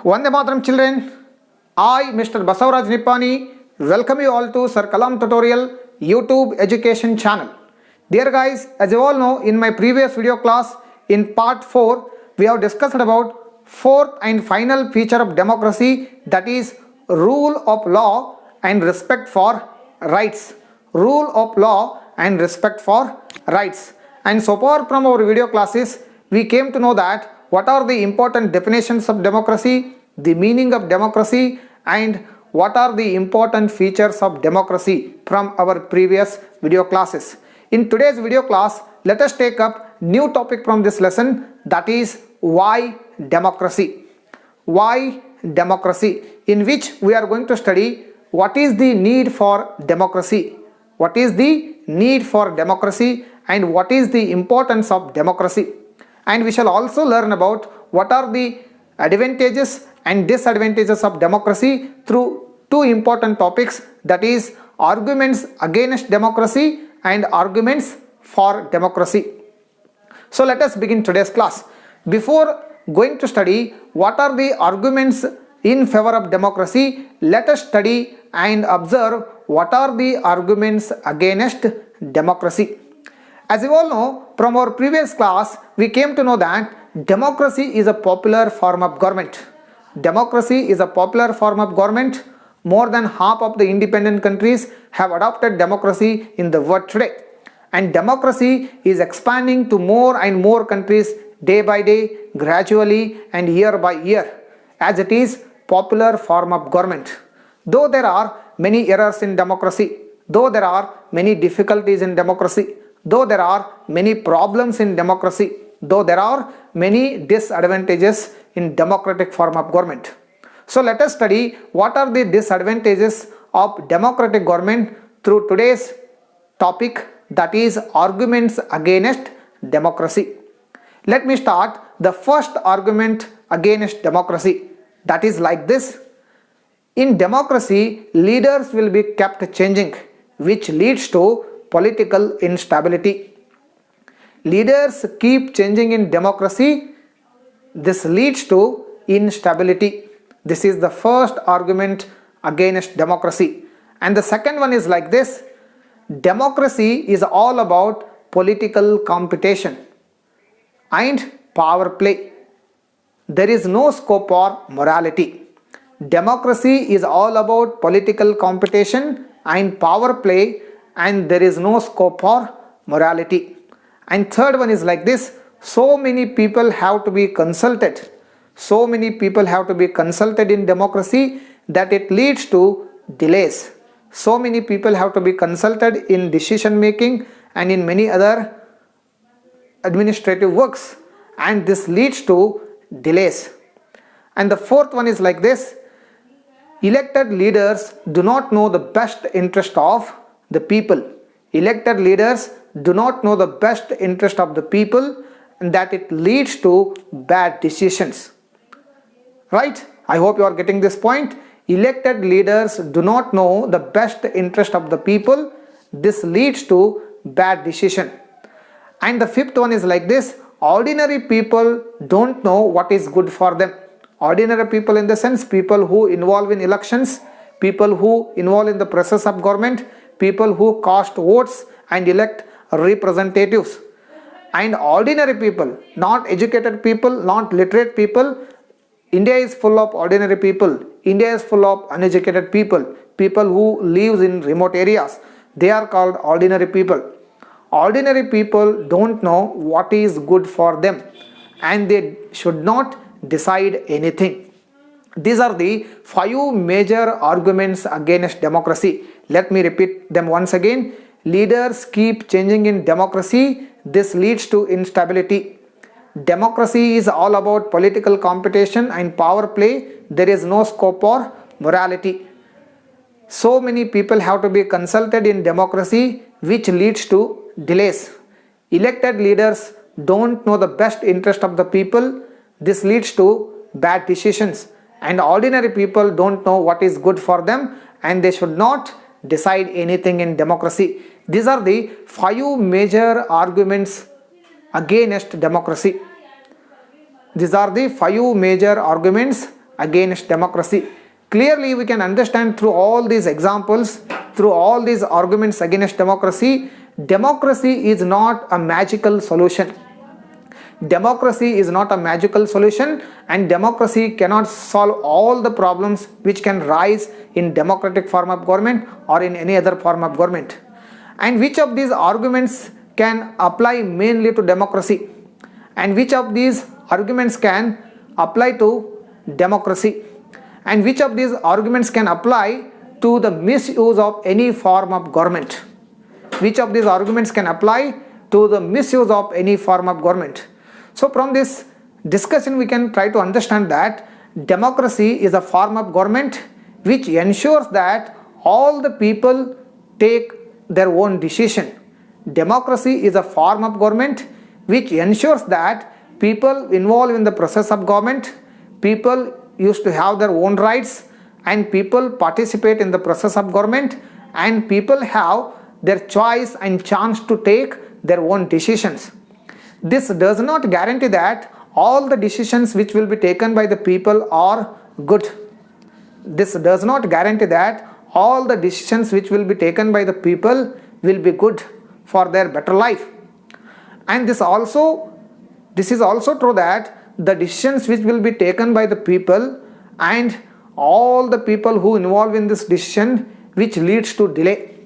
Vande Mataram children, I, Mr. Basavaraj Nippani, welcome you all to Sir Kalam Tutorial YouTube education channel. Dear guys, as you all know, in my previous video class, in part 4, we have discussed about fourth and final feature of democracy, that is rule of law and respect for rights. Rule of law and respect for rights. And so far from our video classes, we came to know that what are the important definitions of democracy, the meaning of democracy, and what are the important features of democracy from our previous video classes. In today's video class, let us take up new topic from this lesson, that is why democracy. Why democracy, in which we are going to study what is the need for democracy, what is the need for democracy, and what is the importance of democracy. And we shall also learn about what are the advantages and disadvantages of democracy through two important topics, that is arguments against democracy and arguments for democracy. So let us begin today's class. Before going to study what are the arguments in favor of democracy, let us study and observe what are the arguments against democracy. As you all know, from our previous class, we came to know that democracy is a popular form of government. Democracy is a popular form of government. More than half of the independent countries have adopted democracy in the world today. And democracy is expanding to more and more countries day by day, gradually and year by year, as it is popular form of government. Though there are many errors in democracy, though there are many difficulties in democracy, though there are many problems in democracy, though there are many disadvantages in democratic form of government. So let us study what are the disadvantages of democratic government through today's topic, that is arguments against democracy. Let me start the first argument against democracy, that is like this. In democracy, leaders will be kept changing, which leads to political instability. Leaders keep changing in democracy. This leads to instability. This is the first argument against democracy. And the second one is like this. Democracy is all about political competition and power play. There is no scope for morality. Democracy is all about political competition and power play, and there is no scope for morality. And third one is like this. So many people have to be consulted. So many people have to be consulted in democracy that it leads to delays. So many people have to be consulted in decision making and in many other administrative works, and this leads to delays. And the fourth one is like this. Elected leaders do not know the best interest of the people. Elected leaders do not know the best interest of the people, and that it leads to bad decisions. Right? I hope you are getting this point. Elected leaders do not know the best interest of the people. This leads to bad decision. And the fifth one is like this. Ordinary people don't know what is good for them. Ordinary people in the sense people who involve in elections, people who involve in the process of government, people who cast votes and elect representatives. And ordinary people, not educated people, not literate people. India is full of ordinary people. India is full of uneducated people, people who live in remote areas. They are called ordinary people. Ordinary people don't know what is good for them, and they should not decide anything. These are the 5 major arguments against democracy. Let me repeat them once again. Leaders keep changing in democracy. This leads to instability. Democracy is all about political competition and power play. There is no scope for morality. So many people have to be consulted in democracy, which leads to delays. Elected leaders don't know the best interest of the people. This leads to bad decisions. And ordinary people don't know what is good for them, and they should not decide anything in democracy. These are the 5 major arguments against democracy. These are the 5 major arguments against democracy. Clearly we can understand through all these examples, through all these arguments against democracy, democracy is not a magical solution. Democracy is not a magical solution, and democracy cannot solve all the problems which can rise in democratic form of government or in any other form of government. And which of these arguments can apply mainly to democracy, and which of these arguments can apply to democracy, and which of these arguments can apply to the misuse of any form of government? Which of these arguments can apply to the misuse of any form of government? So from this discussion we can try to understand that democracy is a form of government which ensures that all the people take their own decision. Democracy is a form of government which ensures that people involved in the process of government, people used to have their own rights, and people participate in the process of government, and people have their choice and chance to take their own decisions. This does not guarantee that all the decisions which will be taken by the people are good. This does not guarantee that all the decisions which will be taken by the people will be good for their better life. And this is also true that the decisions which will be taken by the people and all the people who involve in this decision which leads to delay,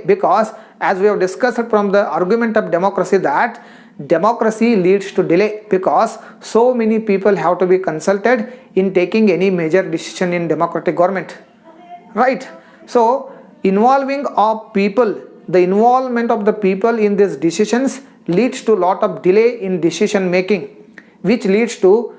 because as we have discussed from the argument of democracy that democracy leads to delay because so many people have to be consulted in taking any major decision in democratic government, right? So involving of people, the involvement of the people in these decisions leads to lot of delay in decision making, which leads to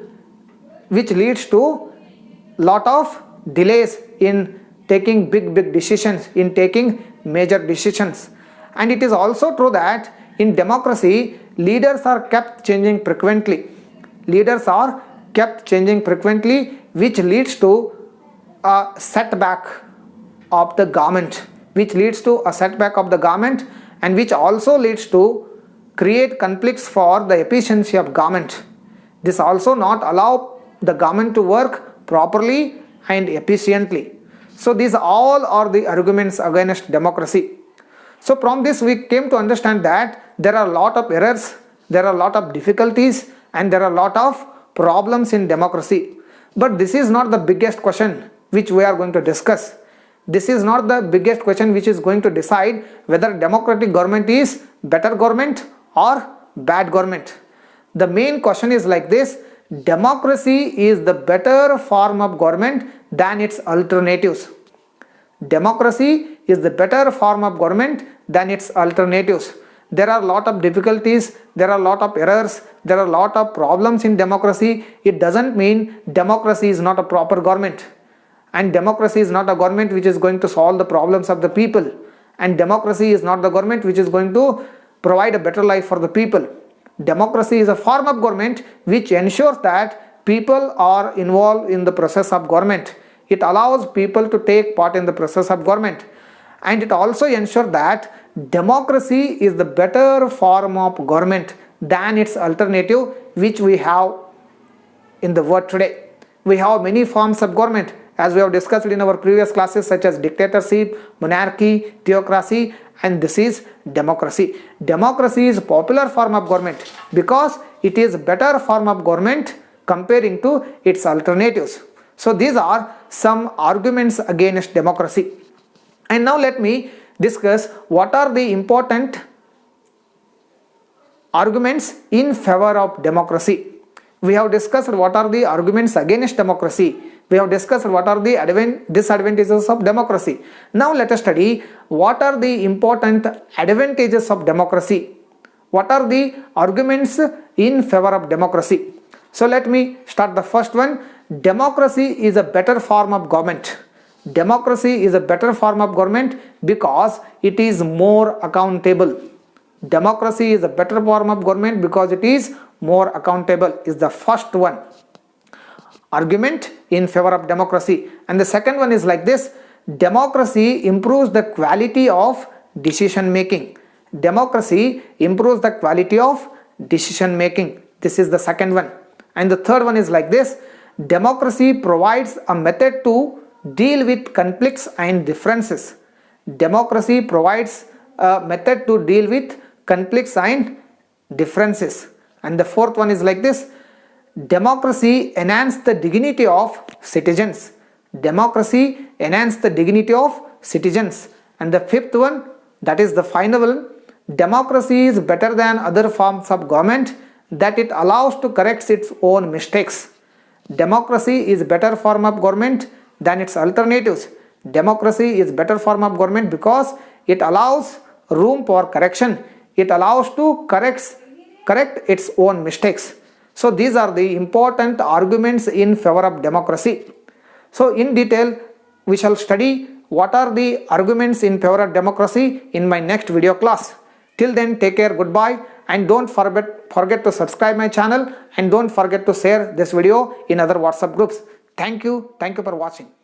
lot of delays in taking big decisions, in taking major decisions. And it is also true that in democracy leaders are kept changing frequently. Which leads to a setback of the government, and which also leads to create conflicts for the efficiency of government. This also not allow the government to work properly and efficiently. So these all are the arguments against democracy. So from this we came to understand that there are a lot of errors, there are a lot of difficulties, and there are a lot of problems in democracy. But this is not the biggest question which we are going to discuss. This is not the biggest question which is going to decide whether democratic government is better government or bad government. The main question is like this: democracy is the better form of government than its alternatives. Democracy is the better form of government than its alternatives. There are a lot of difficulties, there are a lot of errors, there are a lot of problems in democracy. It doesn't mean democracy is not a proper government, and democracy is not a government which is going to solve the problems of the people, and democracy is not the government which is going to provide a better life for the people. Democracy is a form of government which ensures that people are involved in the process of government. It allows people to take part in the process of government, and it also ensures that democracy is the better form of government than its alternative which we have in the world today. We have many forms of government as we have discussed in our previous classes, such as dictatorship, monarchy, theocracy, and this is democracy. Democracy is a popular form of government because it is a better form of government comparing to its alternatives. So these are some arguments against democracy. And now let me discuss what are the important arguments in favor of democracy. We have discussed what are the arguments against democracy. We have discussed what are the disadvantages of democracy. Now let us study what are the important advantages of democracy. What are the arguments in favor of democracy? So let me start the first one. Democracy is a better form of government. Democracy is a better form of government because it is more accountable. Democracy is a better form of government because it is more accountable is the first one argument in favor of democracy. And the second one is like this: democracy improves the quality of decision making. Democracy improves the quality of decision making. This is the second one. And the third one is like this: democracy provides a method to deal with conflicts and differences. Democracy provides a method to deal with conflicts and differences. And the fourth one is like this: democracy enhances the dignity of citizens. Democracy enhances the dignity of citizens. And the fifth one, that is the final one: democracy is better than other forms of government, that it allows to correct its own mistakes. Democracy is better form of government than its alternatives. Democracy is better form of government because it allows room for correction. It allows to correct its own mistakes. So these are the important arguments in favor of democracy. So in detail we shall study what are the arguments in favor of democracy in my next video class. Till then, take care, goodbye, and don't forget to subscribe my channel, and don't forget to share this video in other WhatsApp groups. Thank you for watching.